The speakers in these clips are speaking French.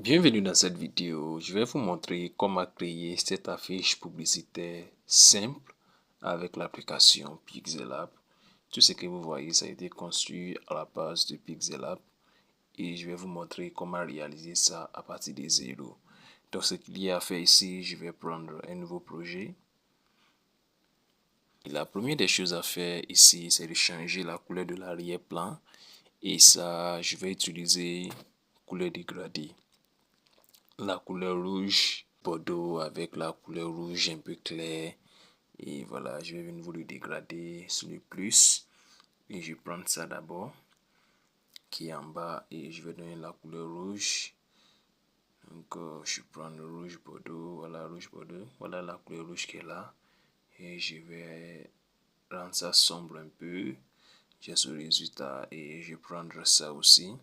Bienvenue dans cette vidéo. Je vais vous montrer comment créer cette affiche publicitaire simple avec l'application Pixelapp. Tout ce que vous voyez, ça a été construit à la base de Pixelapp et je vais vous montrer comment réaliser ça à partir de zéro. Donc ce qu'il y a à faire ici, je vais prendre un nouveau projet. La première des choses à faire ici, c'est de changer la couleur de l'arrière-plan et ça, je vais utiliser couleur dégradée. La couleur rouge bordeaux avec la couleur rouge un peu clair, et voilà, je vais venir vous le dégrader sur le plus et je vais prendre ça d'abord qui est en bas et je vais donner la couleur rouge. Donc je prends le rouge bordeaux, voilà la couleur rouge qui est là et je vais rendre ça sombre un peu. J'ai ce résultat et je vais prendre ça aussi.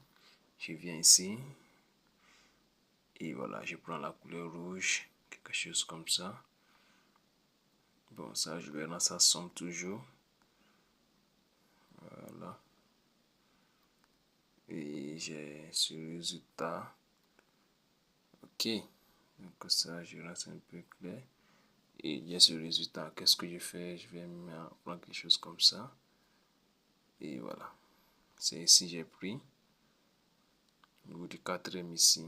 Je viens ici et voilà, je prends la couleur rouge, quelque chose comme ça. Bon, ça, je vais rendre ça sombre toujours. Voilà. Et j'ai ce résultat. Ok. Donc ça, je rends ça un peu clair. Et il y a ce résultat. Qu'est-ce que je fais? Je vais prendre quelque chose comme ça. Et voilà. C'est ici j'ai pris. Au niveau du quatrième ici.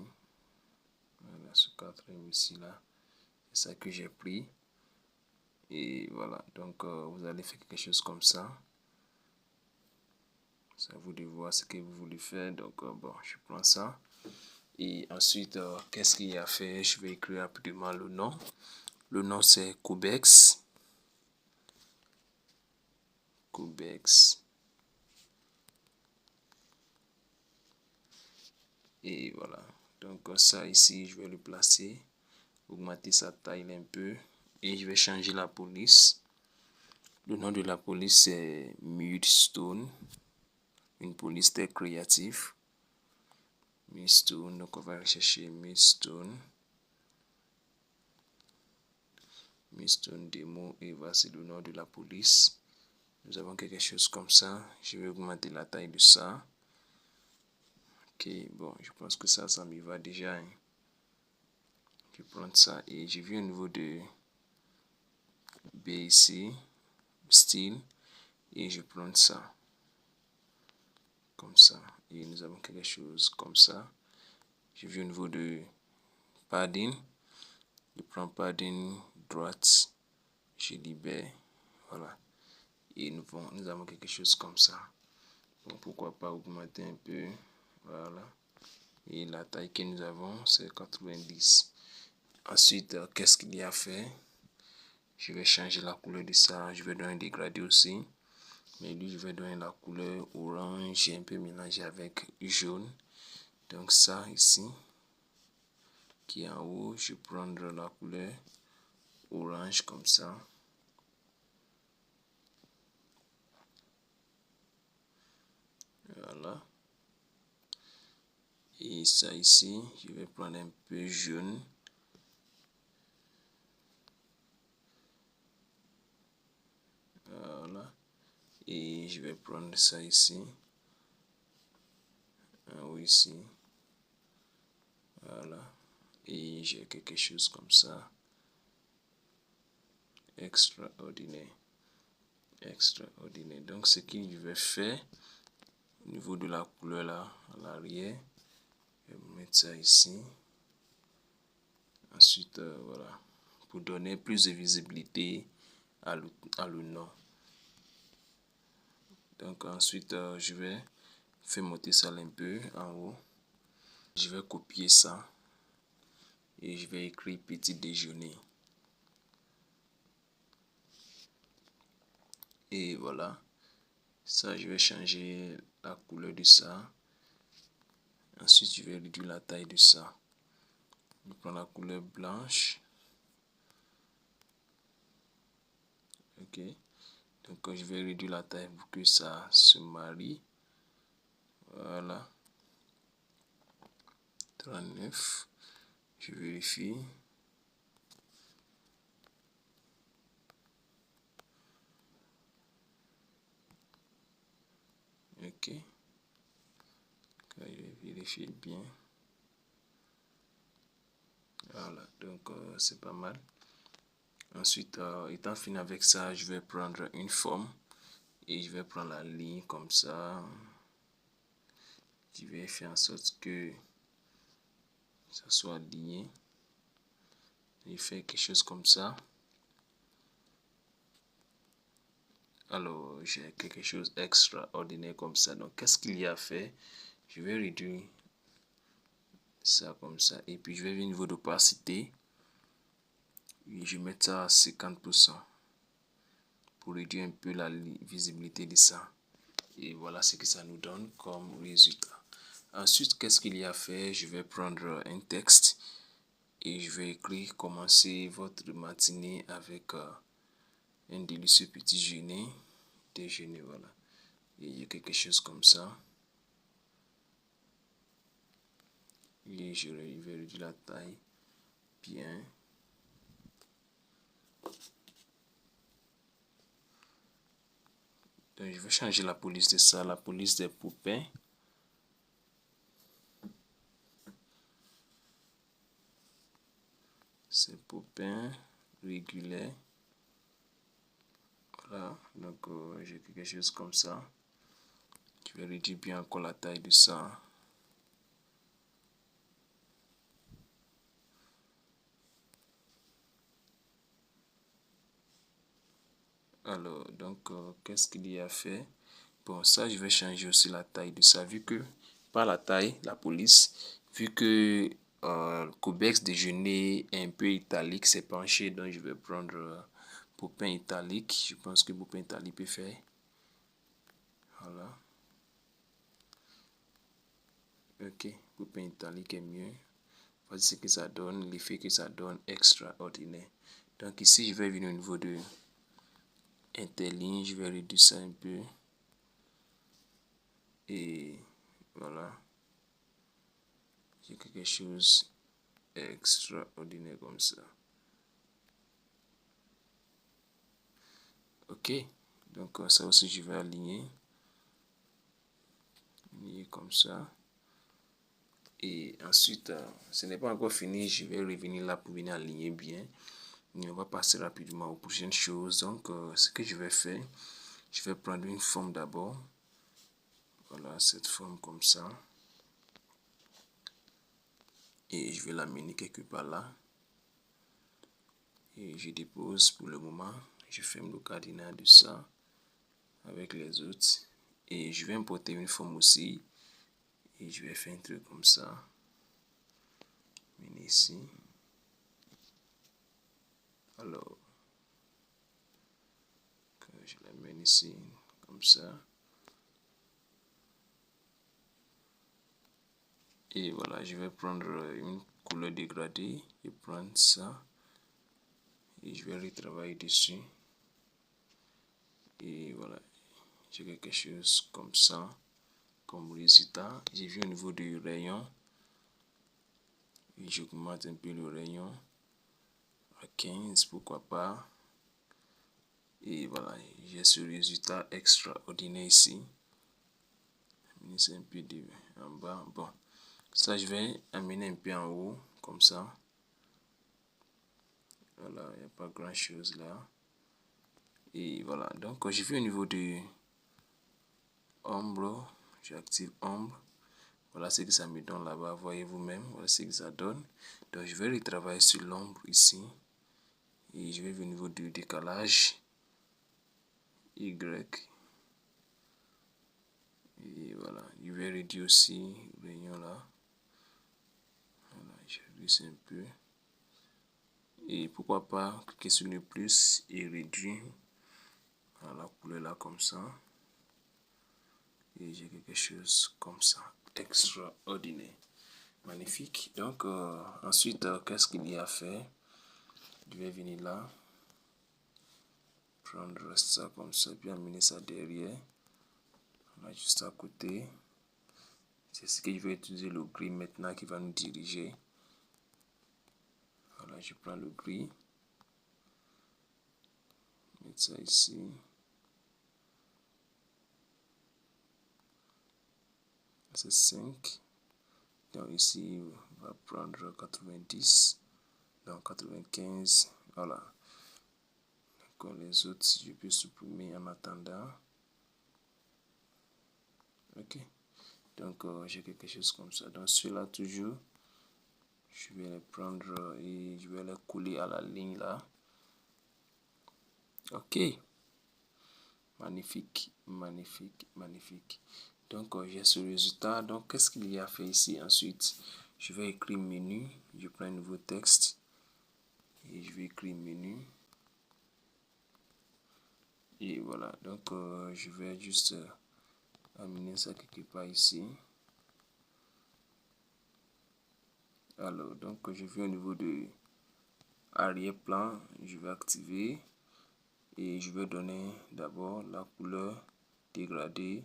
Voilà, ce quatrième ici là. C'est ça que j'ai pris. Et voilà. Donc vous allez faire quelque chose comme ça. C'est à vous de voir ce que vous voulez faire. Donc bon, je prends ça. Et ensuite, qu'est-ce qu'il y a à faire? Je vais écrire rapidement le nom. Le nom c'est Cubex. Cubex. Et voilà. Donc ça ici, je vais le placer. Augmenter sa taille un peu. Et je vais changer la police. Le nom de la police c'est Mudstone. Une police très créative. Mudstone. Donc on va rechercher Mudstone. Mudstone démo. Et voici le nom de la police. Nous avons quelque chose comme ça. Je vais augmenter la taille de ça. Ok, bon, je pense que ça m'y va déjà. Hein. Je vais prendre ça et je viens au niveau de B ici, style, et je prends ça. Comme ça. Et nous avons quelque chose comme ça. Je viens au niveau de padding. Je prends padding droite. Je libère. Voilà. Et nous avons quelque chose comme ça. Bon, pourquoi pas augmenter un peu. Voilà. Et la taille que nous avons, c'est 90. Ensuite, qu'est-ce qu'il y a à faire? Je vais changer la couleur de ça. Je vais donner un dégradé aussi. Mais lui, je vais donner la couleur orange un peu mélangé avec jaune. Donc ça ici, qui est en haut, je vais prendre la couleur orange comme ça. Voilà. Et ça ici, je vais prendre un peu jaune. Voilà. Et je vais prendre ça ici. En haut ici. Voilà. Et j'ai quelque chose comme ça. Extraordinaire. Extraordinaire. Donc ce que je vais faire au niveau de la couleur là à l'arrière, je vais mettre ça ici. Ensuite voilà, pour donner plus de visibilité à le nom. Donc ensuite je vais faire monter ça un peu en haut. Je vais copier ça et je vais écrire petit déjeuner. Et voilà, ça je vais changer la couleur de ça. Ensuite je vais réduire la taille de ça. Je prends la couleur blanche. Ok, donc je vais réduire la taille pour que ça se marie. Voilà, 39. Je vérifie. Ok, je vais vérifier bien. Voilà, donc c'est pas mal. Ensuite, étant fini avec ça, je vais prendre une forme et je vais prendre la ligne comme ça. Je vais faire en sorte que ça soit aligné. Je fais quelque chose comme ça. Alors, j'ai quelque chose d'extraordinaire comme ça. Donc, qu'est-ce qu'il y a à faire? Je vais réduire ça comme ça. Et puis, je vais venir au niveau d'opacité. Et je vais mettre ça à 50% pour réduire un peu la visibilité de ça. Et voilà ce que ça nous donne comme résultat. Ensuite, qu'est-ce qu'il y a à faire? Je vais prendre un texte et je vais écrire: commencez votre matinée avec un délicieux petit déjeuner, voilà. Et il y a quelque chose comme ça. Et je vais réduire la taille bien. Donc je vais changer la police de ça, la police des poupées. C'est poupées régulier. Voilà, donc j'ai quelque chose comme ça. Je vais réduire bien encore la taille de ça. Alors, donc, qu'est-ce qu'il y a fait? Bon, ça, je vais changer aussi la taille de ça, vu que, pas la taille, la police, vu que Cobex déjeuner est un peu italique, c'est penché, donc je vais prendre Poupin italique. Je pense que Poupin italique peut faire. Voilà. Ok, Poupin italique est mieux. Voici ce que ça donne, l'effet que ça donne extraordinaire. Donc ici, je vais venir au niveau de interligne, je vais réduire ça un peu. Et voilà. J'ai quelque chose extraordinaire comme ça. Ok, donc ça aussi je vais aligner comme ça. Et ensuite, ce n'est pas encore fini, je vais revenir là pour venir aligner bien. Et on va passer rapidement aux prochaines choses. Donc, ce que je vais faire, je vais prendre une forme d'abord. Voilà, cette forme comme ça. Et je vais l'amener quelque part là. Et je dépose pour le moment. Je ferme le cardinal de ça avec les autres. Et je vais importer une forme aussi. Et je vais faire un truc comme ça. Ici. Alors, je l'amène ici comme ça. Et voilà, je vais prendre une couleur dégradée et prendre ça. Et je vais retravailler dessus. Et voilà, j'ai quelque chose comme ça. Comme résultat, j'ai vu au niveau du rayon. Et j'augmente un peu le rayon à 15, pourquoi pas. Et voilà, j'ai ce résultat extraordinaire ici. C'est un peu en bas. Bon, ça je vais amener un peu en haut, comme ça. Voilà, il n'y a pas grand chose là. Et voilà, donc j'ai vu au niveau de ombre, j'active ombre. Voilà ce que ça me donne là-bas, voyez vous-même, voilà ce que ça donne. Donc je vais retravailler sur l'ombre ici. Et je vais venir au niveau du décalage. Y. Et voilà, je vais réduire aussi le rayon là. Voilà, je réduis un peu. Et pourquoi pas cliquer sur le plus et réduire la couleur là comme ça. Et j'ai quelque chose comme ça, extraordinaire, magnifique. Donc ensuite, qu'est-ce qu'il y a à faire? Je vais venir là, prendre ça comme ça, puis amener ça derrière. Là, juste à côté. C'est ce que je vais utiliser le gris maintenant qui va nous diriger. Voilà, je prends le gris. Mettre ça ici. C'est 5. Donc ici, on va prendre 90. Donc 95, voilà. Donc les autres, je peux supprimer en attendant. Ok. Donc j'ai quelque chose comme ça. Donc celui-là toujours, je vais les prendre et je vais les coller à la ligne là. Ok. Magnifique, magnifique, magnifique. Donc j'ai ce résultat. Donc qu'est-ce qu'il y a fait ici ensuite? Je vais écrire menu. Je prends un nouveau texte et je vais écrire menu. Et voilà. Donc je vais juste amener ça quelque part ici. Alors donc je vais au niveau de arrière-plan. Je vais activer. Et je vais donner d'abord la couleur dégradée.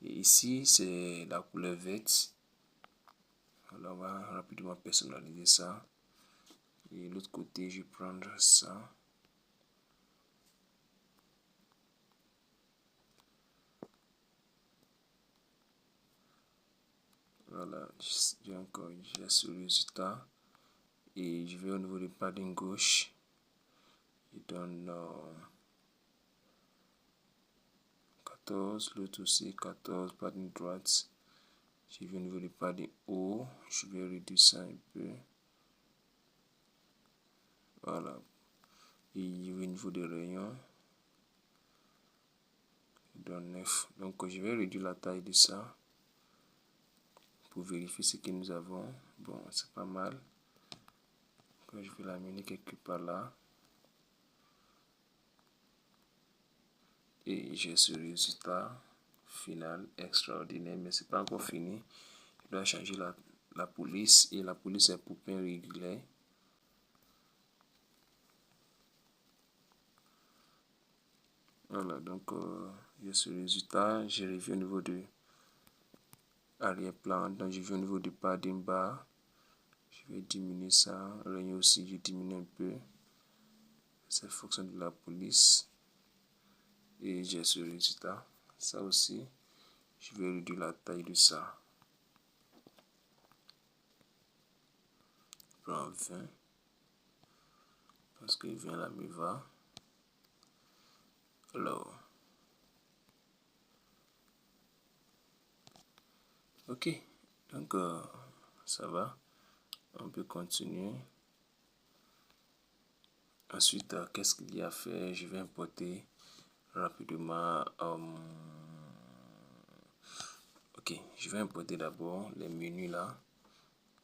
Et ici, c'est la couleur verte. Alors, on va rapidement personnaliser ça. Et l'autre côté, je vais prendre ça. Voilà, j'ai ce résultat. Et je vais au niveau du padding gauche. Je donne 14, l'autre aussi 14, padding droite. Je vais au niveau du padding haut. Je vais réduire ça un peu. Voilà. Et au niveau des rayons, je donne 9. Donc je vais réduire la taille de ça pour vérifier ce que nous avons. Bon, c'est pas mal. Donc, je vais l'amener quelque part là. Et j'ai ce résultat final extraordinaire, mais c'est pas encore fini. Je dois changer la police, et la police est poupée régulière. Voilà, donc j'ai ce résultat. J'ai revu au niveau de arrière-plan, donc j'ai vu au niveau du padding bar. Je vais diminuer ça. Rayon aussi, je diminue un peu. C'est fonction de la police. Et j'ai ce résultat. Ça aussi, je vais réduire la taille de ça. Je prends 20. Parce que 20 là me va. Alors, ok. Donc, ça va. On peut continuer. Ensuite, qu'est-ce qu'il y a à faire? Je vais importer rapidement. Ok, je vais importer d'abord les menus là.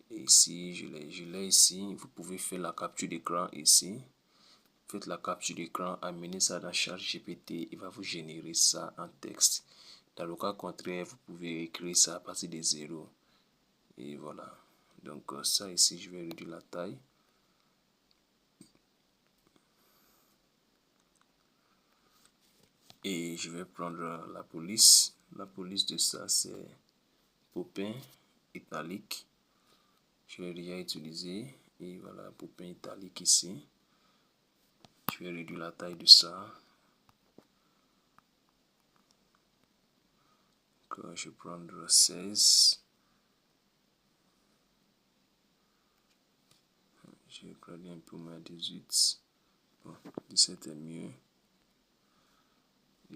Et ici, je l'ai ici. Vous pouvez faire la capture d'écran ici. Faites la capture d'écran, amenez ça dans ChatGPT. Il va vous générer ça en texte. Dans le cas contraire, vous pouvez écrire ça à partir de 0. Et voilà. Donc ça ici, je vais réduire la taille. Et je vais prendre la police. La police de ça, c'est Popin italique. Je l'ai déjà utilisé. Et voilà, Popin italique ici. Je vais réduire la taille de ça. Donc, je vais prendre 16. Je vais grader un peu moins à 18. Bon, 17 est mieux.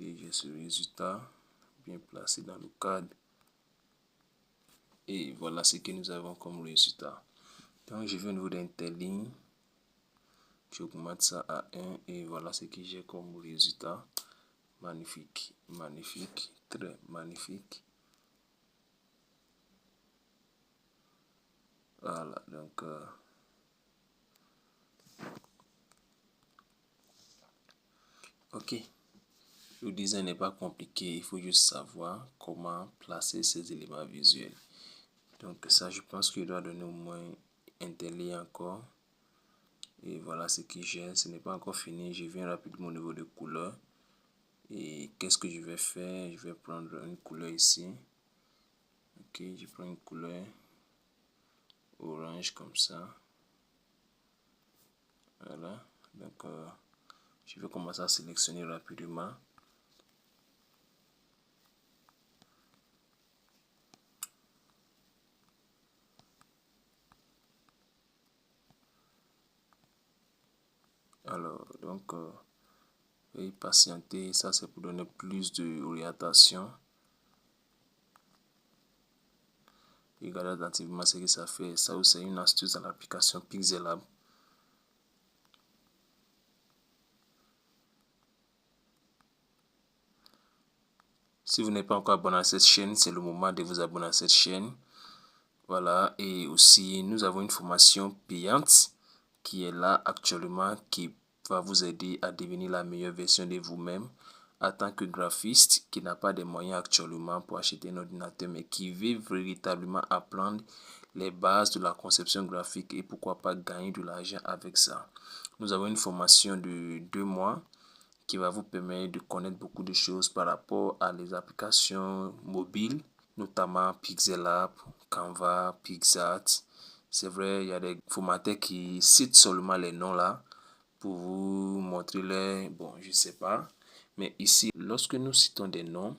Et j'ai ce résultat bien placé dans le cadre. Et voilà ce que nous avons comme résultat. Donc je vais au niveau d'interligne. J'augmente ça à 1 et voilà ce que j'ai comme résultat. Magnifique, magnifique, très magnifique. Voilà, donc ok. Le design n'est pas compliqué, il faut juste savoir comment placer ces éléments visuels. Donc ça, je pense qu'il doit donner au moins un délai encore. Et voilà ce que j'ai. Ce n'est pas encore fini. Je viens rapidement au niveau de couleur. Et qu'est-ce que je vais faire? Je vais prendre une couleur ici. Ok, je prends une couleur orange comme ça. Voilà. Donc je vais commencer à sélectionner rapidement. Alors, donc, veuillez patienter. Ça, c'est pour donner plus d'orientation. Regardez attentivement ce que ça fait. Ça aussi, c'est une astuce dans l'application Pixellab. Si vous n'êtes pas encore abonné à cette chaîne, c'est le moment de vous abonner à cette chaîne. Voilà, et aussi, nous avons une formation payante qui est là actuellement, qui va vous aider à devenir la meilleure version de vous-même en tant que graphiste qui n'a pas de moyens actuellement pour acheter un ordinateur, mais qui veut véritablement apprendre les bases de la conception graphique et pourquoi pas gagner de l'argent avec ça. Nous avons une formation de 2 mois qui va vous permettre de connaître beaucoup de choses par rapport à les applications mobiles, notamment Pixellab, Canva, PixArt. C'est vrai, il y a des formateurs qui citent seulement les noms là pour vous montrer les... Bon, je sais pas. Mais ici, lorsque nous citons des noms,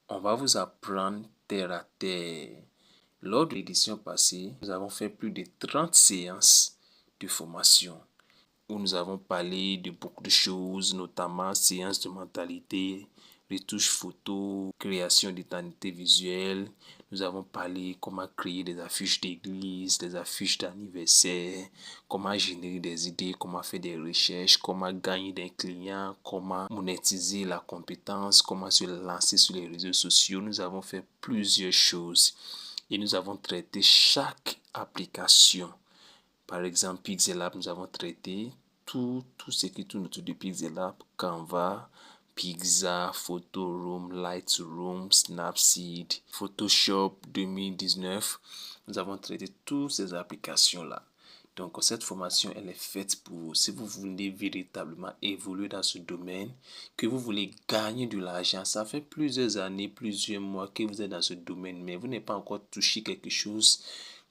on va vous apprendre terre à terre. Lors de l'édition passée, nous avons fait plus de 30 séances de formation où nous avons parlé de beaucoup de choses, notamment séances de mentalité, retouches photo, création d'identité visuelle. Nous avons parlé comment créer des affiches d'église, des affiches d'anniversaire, comment générer des idées, comment faire des recherches, comment gagner des clients, comment monétiser la compétence, comment se lancer sur les réseaux sociaux. Nous avons fait plusieurs choses et nous avons traité chaque application. Par exemple, Pixellab, nous avons traité tout ce qui tourne autour de Pixellab, Canva, Pixar, Photoroom, Lightroom, Snapseed, Photoshop 2019. Nous avons traité toutes ces applications-là. Donc, cette formation, elle est faite pour vous. Si vous voulez véritablement évoluer dans ce domaine, que vous voulez gagner de l'argent, ça fait plusieurs années, plusieurs mois que vous êtes dans ce domaine, mais vous n'avez pas encore touché quelque chose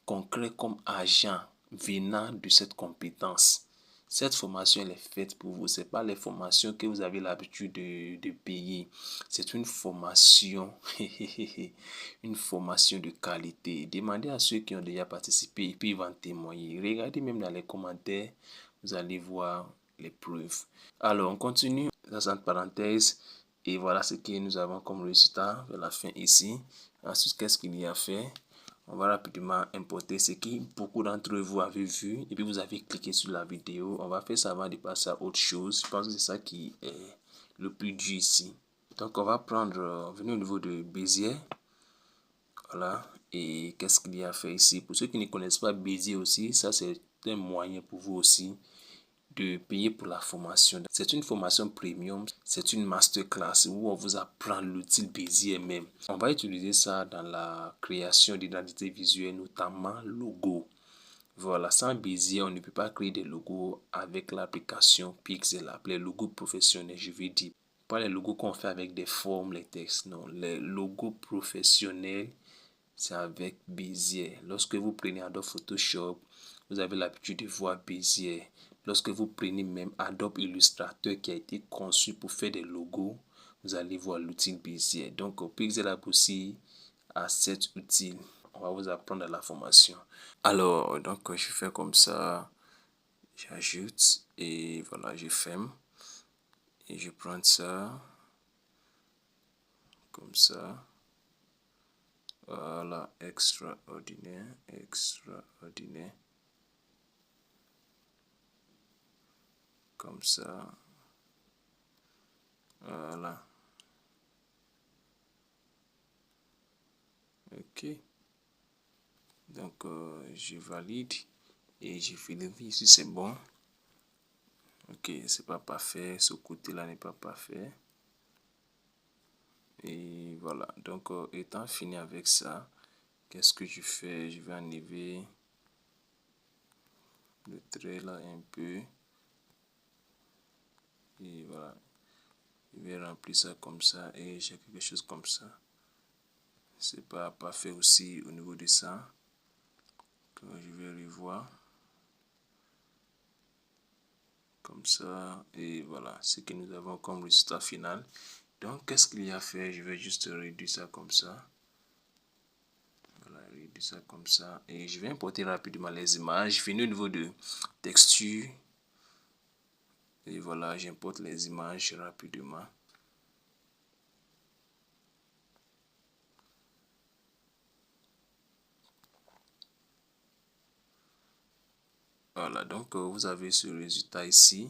concret comme argent venant de cette compétence. Cette formation, elle est faite pour vous. Ce n'est pas les formations que vous avez l'habitude de payer. C'est une formation, une formation de qualité. Demandez à ceux qui ont déjà participé et puis ils vont témoigner. Regardez même dans les commentaires, vous allez voir les preuves. Alors, on continue dans cette parenthèse. Et voilà ce que nous avons comme résultat vers la fin ici. Ensuite, qu'est-ce qu'il y a fait? On va rapidement importer ce que beaucoup d'entre vous avez vu et puis vous avez cliqué sur la vidéo. On va faire ça avant de passer à autre chose. Je pense que c'est ça qui est le plus dur ici. Donc on va prendre, venir au niveau de Bezier. Voilà. Et qu'est-ce qu'il y a fait ici? Pour ceux qui ne connaissent pas Bezier aussi, ça c'est un moyen pour vous aussi de payer pour la formation. C'est une formation premium, c'est une masterclass où on vous apprend l'outil Bezier même. On va utiliser ça dans la création d'identité visuelle, notamment logo. Voilà, sans Bezier, on ne peut pas créer des logos avec l'application Pixellab. Les logos professionnels, je veux dire. Pas les logos qu'on fait avec des formes, les textes, non. Les logos professionnels, c'est avec Bezier. Lorsque vous prenez Adobe Photoshop, vous avez l'habitude de voir Bezier. Lorsque vous prenez même Adobe Illustrator qui a été conçu pour faire des logos, vous allez voir l'outil Bezier. Donc, Pixellab aussi a cet outil. On va vous apprendre à la formation. Alors, donc, je fais comme ça. J'ajoute et voilà, je ferme. Et je prends ça. Comme ça. Voilà, extraordinaire, extraordinaire. Comme ça. Voilà. Ok. Donc, je valide et je vérifie si c'est bon. Ok, c'est pas parfait. Ce côté-là n'est pas parfait. Et voilà. Donc, étant fini avec ça, qu'est-ce que je fais? Je vais enlever le trait là un peu. Et voilà. Je vais remplir ça comme ça et j'ai quelque chose comme ça. C'est pas parfait aussi au niveau de ça. Donc, je vais revoir. Comme ça. Et voilà ce que nous avons comme résultat final. Donc, qu'est-ce qu'il y a à faire? Je vais juste réduire ça comme ça. Voilà, réduire ça comme ça. Et je vais importer rapidement les images. Fini au niveau de texture. Et voilà, j'importe les images rapidement. Voilà, donc vous avez ce résultat ici.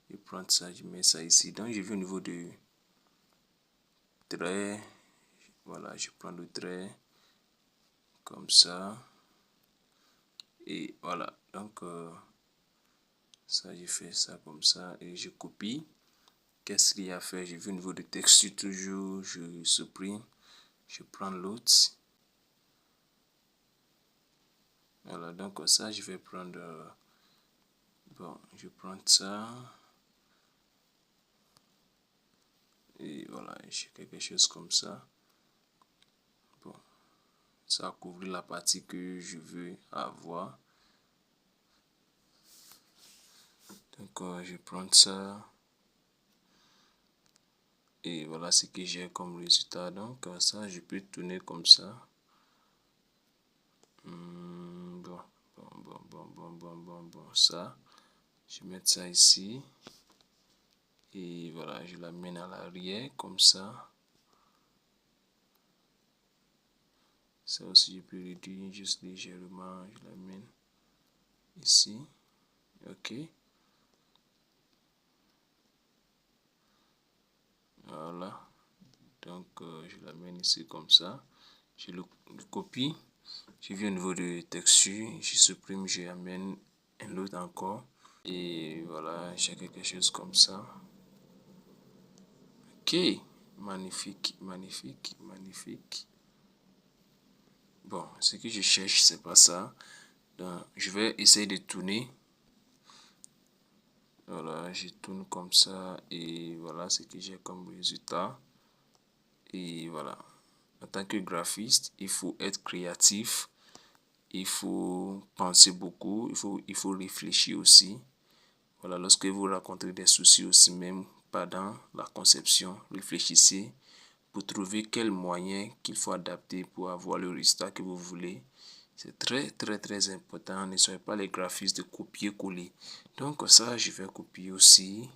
Je prends ça, je mets ça ici. Donc je vais au niveau de trait. Voilà, je prends le trait comme ça. Et voilà, donc ça, je fais ça comme ça et je copie. Qu'est-ce qu'il y a à faire? Je vais au niveau de texture toujours, je supprime. Je prends l'autre. Voilà, donc ça, je vais prendre... bon, je prends ça. Et voilà, j'ai quelque chose comme ça. Bon, ça couvre la partie que je veux avoir. Donc, je prends ça. Et voilà ce que j'ai comme résultat. Donc, ça, je peux tourner comme ça. Bon, ça. Je vais mettre ça ici. Et voilà, je l'amène à l'arrière comme ça. Ça aussi, je peux réduire juste légèrement. Je l'amène ici. Ok. Voilà. Donc, je l'amène ici comme ça. Je le copie. Je viens au niveau de texture. Je supprime, je amène un autre encore. Et voilà, j'ai quelque chose comme ça. Ok. Magnifique, magnifique, magnifique. Bon, ce que je cherche, c'est pas ça. Donc, je vais essayer de tourner. Voilà, je tourne comme ça. Et voilà ce que j'ai comme résultat. Et voilà. En tant que graphiste, il faut être créatif. Il faut penser beaucoup. Il faut réfléchir aussi. Voilà, lorsque vous rencontrez des soucis aussi, même pendant la conception, réfléchissez pour trouver quel moyen qu'il faut adapter pour avoir le résultat que vous voulez. C'est très, très, très important. Ne soyez pas les graphistes de copier-coller. Donc, ça, je vais copier aussi.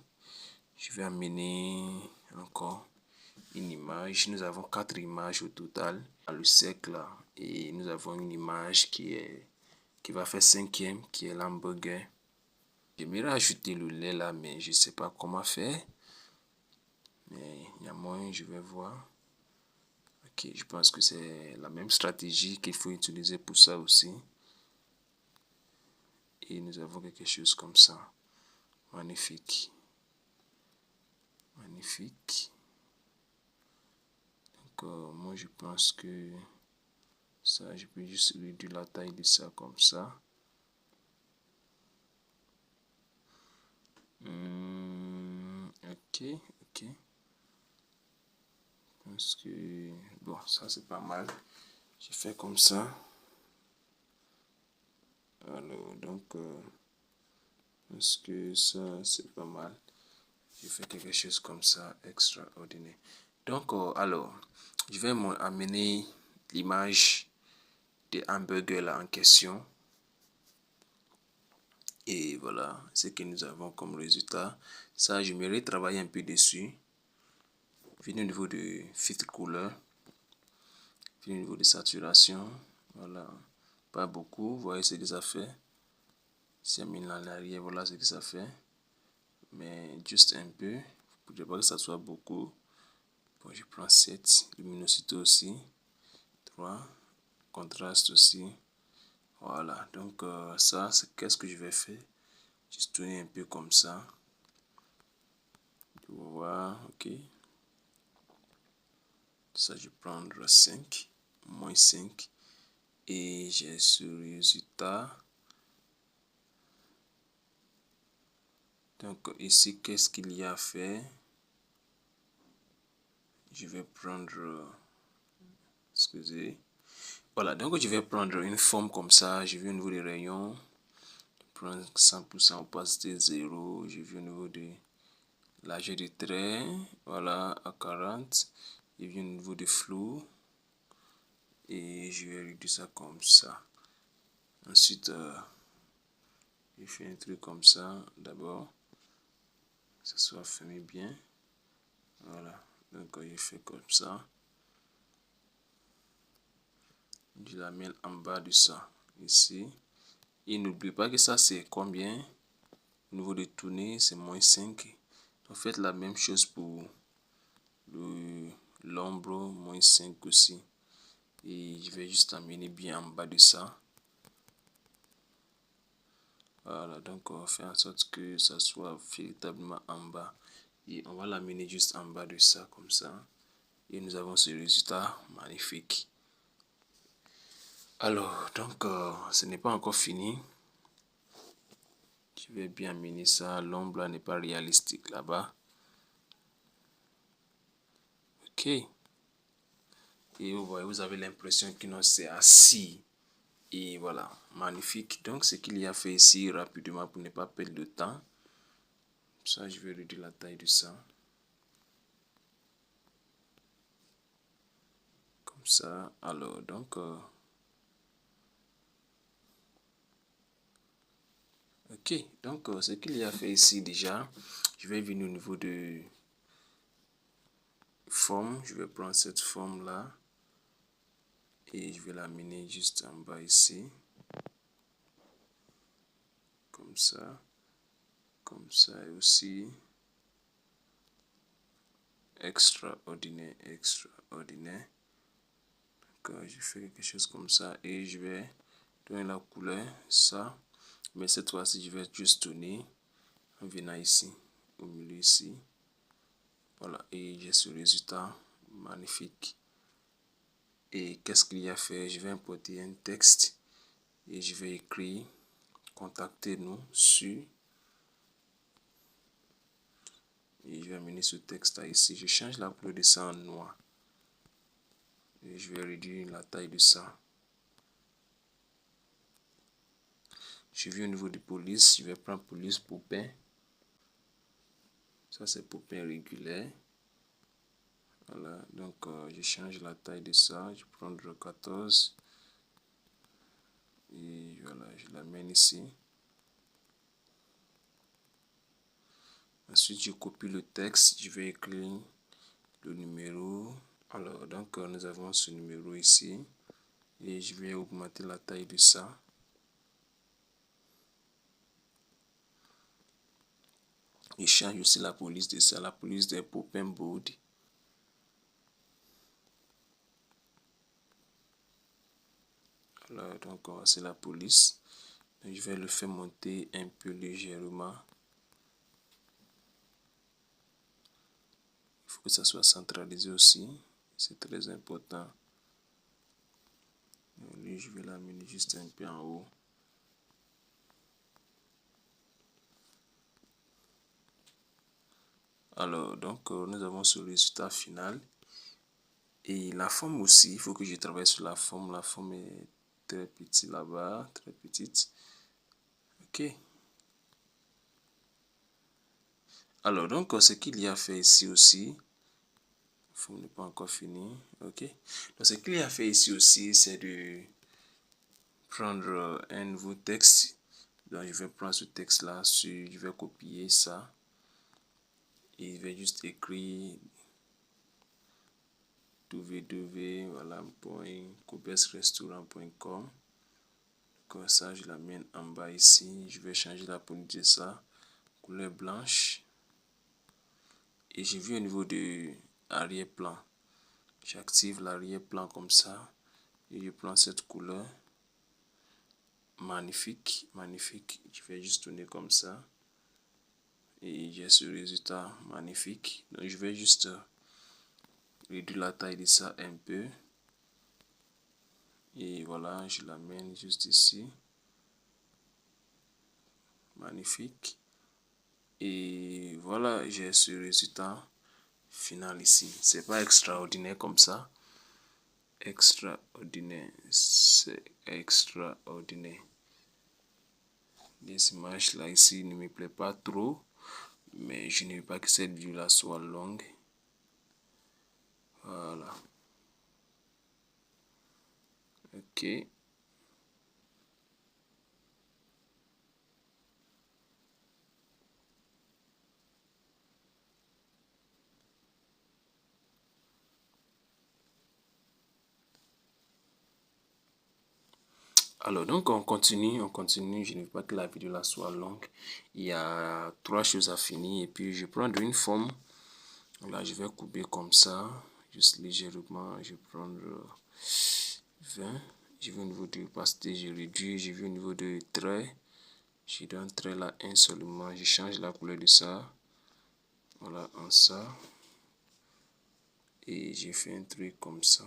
Je vais amener encore une image. Nous avons 4 images au total dans le cercle là. Et nous avons une image qui va faire 5e, qui est l'hamburger. J'aimerais ajouter le lait là, mais je ne sais pas comment faire. Mais il y a moyen, je vais voir. Ok, je pense que c'est la même stratégie qu'il faut utiliser pour ça aussi. Et nous avons quelque chose comme ça. Magnifique. Magnifique. Donc, moi, je pense que ça, je peux juste réduire la taille de ça comme ça. Ok, ok. Je pense que, bon, ça c'est pas mal. J'ai fait comme ça. Alors, donc, je pense que ça c'est pas mal. J'ai fait quelque chose comme ça, extraordinaire. Donc, alors, je vais amener l'image des hamburgers là en question. Et voilà ce que nous avons comme résultat. Ça, j'aimerais travailler un peu dessus. Venir au niveau de filtre couleur. Venir au niveau de saturation. Voilà. Pas beaucoup. Vous voyez ce que ça fait. Si on met en arrière, voilà ce que ça fait. Mais juste un peu. Pour ne pas que ça soit beaucoup. Bon, je prends 7. Luminosité aussi. 3. Contraste aussi. Voilà. Donc, ça, c'est qu'est-ce que je vais faire. Juste tourner un peu comme ça. Tu vas voir, ok. Ça, je vais prendre 5, moins 5. Et j'ai ce résultat. Donc, ici, qu'est-ce qu'il y a à faire? Je vais prendre, excusez. Voilà, donc je vais prendre une forme comme ça. Je vais au niveau des rayons. Prendre 100% opacité 0. Je vais au niveau de largeur du trait. Voilà, à 40. Je viens au niveau de flou. Et je vais réduire ça comme ça. Ensuite, Je fais un truc comme ça d'abord, que ça soit fermé bien. Voilà, donc je fais comme ça. Je l'amène en bas de ça, ici. Et n'oublie pas que ça c'est combien? Au niveau de tourner, c'est -5. Donc faites la même chose pour l'ombre, -5 aussi. Et je vais juste amener bien en bas de ça. Voilà, donc on va faire en sorte que ça soit véritablement en bas. Et on va l'amener juste en bas de ça, comme ça. Et nous avons ce résultat magnifique. Alors, donc, ce n'est pas encore fini. Je vais bien amener ça. L'ombre n'est pas réalistique là-bas. Ok. Et vous voyez, vous avez l'impression que non, c'est assis. Et voilà, magnifique. Donc, ce qu'il y a fait ici rapidement pour ne pas perdre de temps. Ça, je vais réduire la taille de ça. Comme ça. Alors, donc, ok. Donc, ce qu'il y a fait ici déjà, je vais venir au niveau de forme. Je vais prendre cette forme là. Et je vais l'amener juste en bas ici. Comme ça et aussi extraordinaire. Donc je fais quelque chose comme ça et je vais donner la couleur ça, mais cette fois-ci je vais juste tourner en venant ici au milieu ici. Voilà, et j'ai ce résultat magnifique. Et qu'est-ce qu'il y a à faire? Je vais importer un texte et je vais écrire contactez-nous sur. Et je vais amener ce texte là ici. Je change la couleur de ça en noir. Et je vais réduire la taille de ça. Je viens au niveau de police. Je vais prendre police Poupin. Ça c'est Poupin régulier. Voilà. Donc je change la taille de ça. Je prends le 14. Et voilà. Je l'amène ici. Ensuite je copie le texte. Je vais écrire le numéro. Alors donc nous avons ce numéro ici. Et je vais augmenter la taille de ça. Je change aussi la police de ça, la police des Poupin Board. Alors, donc, c'est la police. Donc, je vais le faire monter un peu légèrement. Il faut que ça soit centralisé aussi. C'est très important. Donc, lui, je vais l'amener juste un peu en haut. Alors, donc, nous avons ce résultat final. Et la forme aussi, il faut que je travaille sur la forme. La forme est très petite là-bas, très petite. Ok. Alors, donc, ce qu'il y a fait ici aussi, la forme n'est pas encore finie. Ok. Donc, ce qu'il y a fait ici aussi, c'est de prendre un nouveau texte. Donc, je vais prendre ce texte là, je vais copier ça. Et je vais juste écrire www.cobesrestaurant.com. Comme ça, je l'amène en bas ici. Je vais changer la police de ça, couleur blanche. Et je viens au niveau de arrière-plan. J'active l'arrière-plan comme ça. Et je prends cette couleur. Magnifique, magnifique. Je vais juste tourner comme ça. Et j'ai ce résultat magnifique. Donc, je vais juste réduire la taille de ça un peu. Et voilà, je l'amène juste ici. Magnifique. Et voilà, j'ai ce résultat final ici. C'est pas extraordinaire comme ça. Extraordinaire. C'est extraordinaire. Les images là ici ne me plaît pas trop. Mais je ne veux pas que cette vue là soit longue. Voilà. Ok. Alors, donc on continue. Je ne veux pas que la vidéo là soit longue. Il y a 3 choses à finir. Et puis, je prends une forme. Là, je vais couper comme ça. Juste légèrement. Je vais prendre 20. Je vais au niveau de l'opacité, je réduis. Je vais au niveau de trait. Je donne trait là un seulement. Je change la couleur de ça. Voilà, en ça. Et j'ai fait un truc comme ça.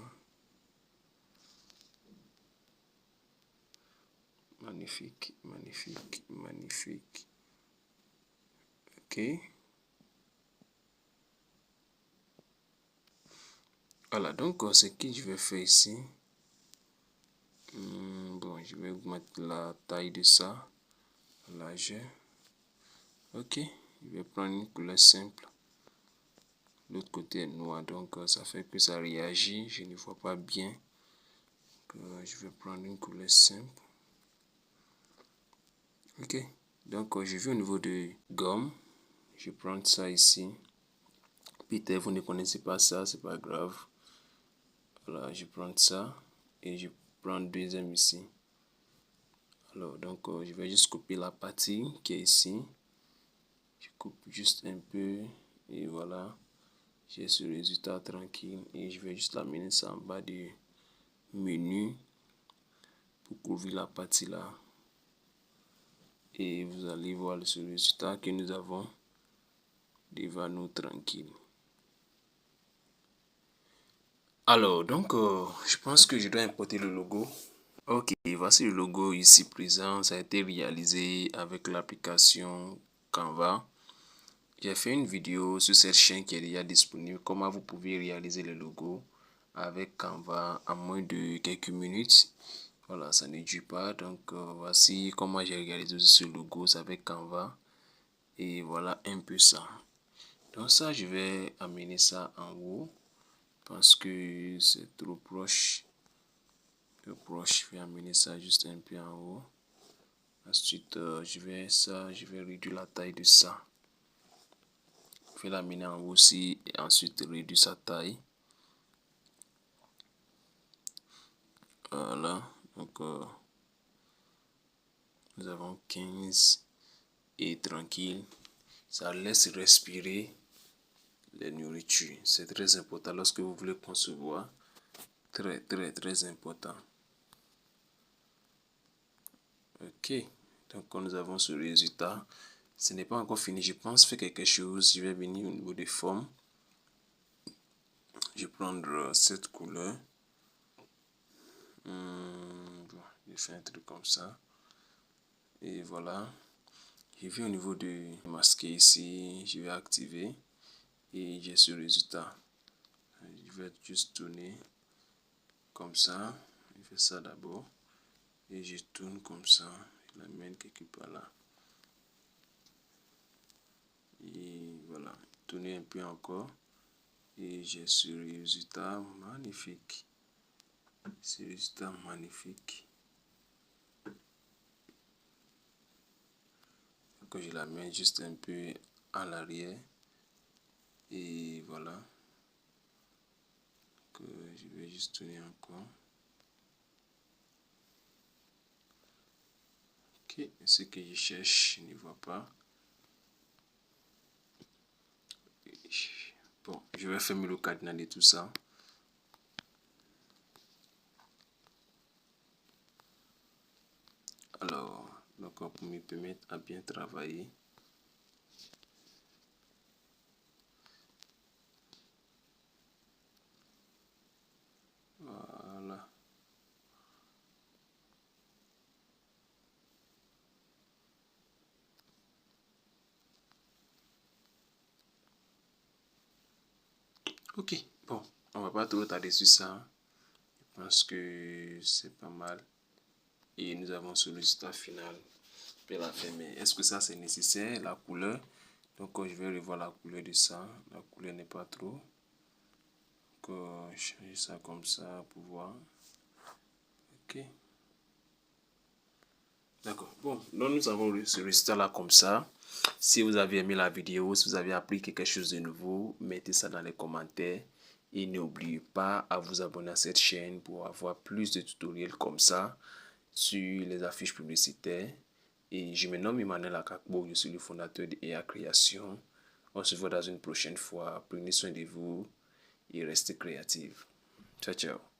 Magnifique, magnifique, magnifique. Ok. Voilà, donc ce que je vais faire ici. Bon, je vais augmenter la taille de ça. Largeur. Ok. Je vais prendre une couleur simple. L'autre côté est noir, donc ça fait que ça réagit. Je ne vois pas bien. Je vais prendre une couleur simple. Ok. Donc je vais au niveau de gomme. Je prends ça ici. Peut-être vous ne connaissez pas ça, c'est pas grave. Voilà, je prends ça et je prends deuxième ici. Alors donc je vais juste couper la partie qui est ici. Je coupe juste un peu et voilà. J'ai ce résultat tranquille et je vais juste l'amener ça en bas du menu pour couvrir la partie là. Et vous allez voir ce résultat que nous avons devant nous tranquille. Alors donc je pense que je dois importer le logo. Ok, voici le logo ici présent. Ça a été réalisé avec l'application Canva. J'ai fait une vidéo sur cette chaîne qui est déjà disponible. Comment vous pouvez réaliser le logo avec Canva en moins de quelques minutes. Voilà, ça ne dure pas. Donc voici comment j'ai réalisé ce logo avec Canva. Et voilà un peu ça. Donc ça, je vais amener ça en haut parce que c'est trop proche. Je vais amener ça juste un peu en haut. Ensuite, je vais réduire la taille de ça. Je vais l'amener en haut aussi et ensuite réduire sa taille. Voilà, donc nous avons 15 et tranquille. Ça laisse respirer les nourritures. C'est très important lorsque vous voulez concevoir. Très, très, très important. Ok, donc nous avons ce résultat. Ce n'est pas encore fini. Je pense faire quelque chose. Je vais venir au niveau des formes. Je vais prendre cette couleur. Je fais un truc comme ça. Et voilà. Je vais au niveau de masquer ici. Je vais activer. Et j'ai ce résultat. Je vais juste tourner comme ça. Je fais ça d'abord. Et je tourne comme ça. Je l'amène quelque part là. Et voilà. Tourner un peu encore. Et j'ai ce résultat magnifique. Ce résultat magnifique. Que je l'amène juste un peu en arrière. Et voilà. Que je vais juste tourner encore. Ok. Ce que je cherche, je ne vois pas. Bon, je vais fermer le cadenas de tout ça. Alors, donc pour me permettre à bien travailler. Voilà. Ok, bon, on va pas trop tarder sur ça. Je pense que c'est pas mal. Et nous avons ce résultat final. Puis la fin, mais est-ce que ça c'est nécessaire, la couleur? Donc je vais revoir la couleur de ça. La couleur n'est pas trop. Donc changer ça comme ça pour voir. Ok. D'accord. Bon, donc nous avons ce résultat là comme ça. Si vous avez aimé la vidéo, si vous avez appris quelque chose de nouveau, mettez ça dans les commentaires. Et n'oubliez pas à vous abonner à cette chaîne pour avoir plus de tutoriels comme ça. sur les affiches publicitaires. Et je me nomme Emmanuel Akakbo, je suis le fondateur de EA Création. On se voit dans une prochaine fois. Prenez soin de vous et restez créatifs. Ciao, ciao.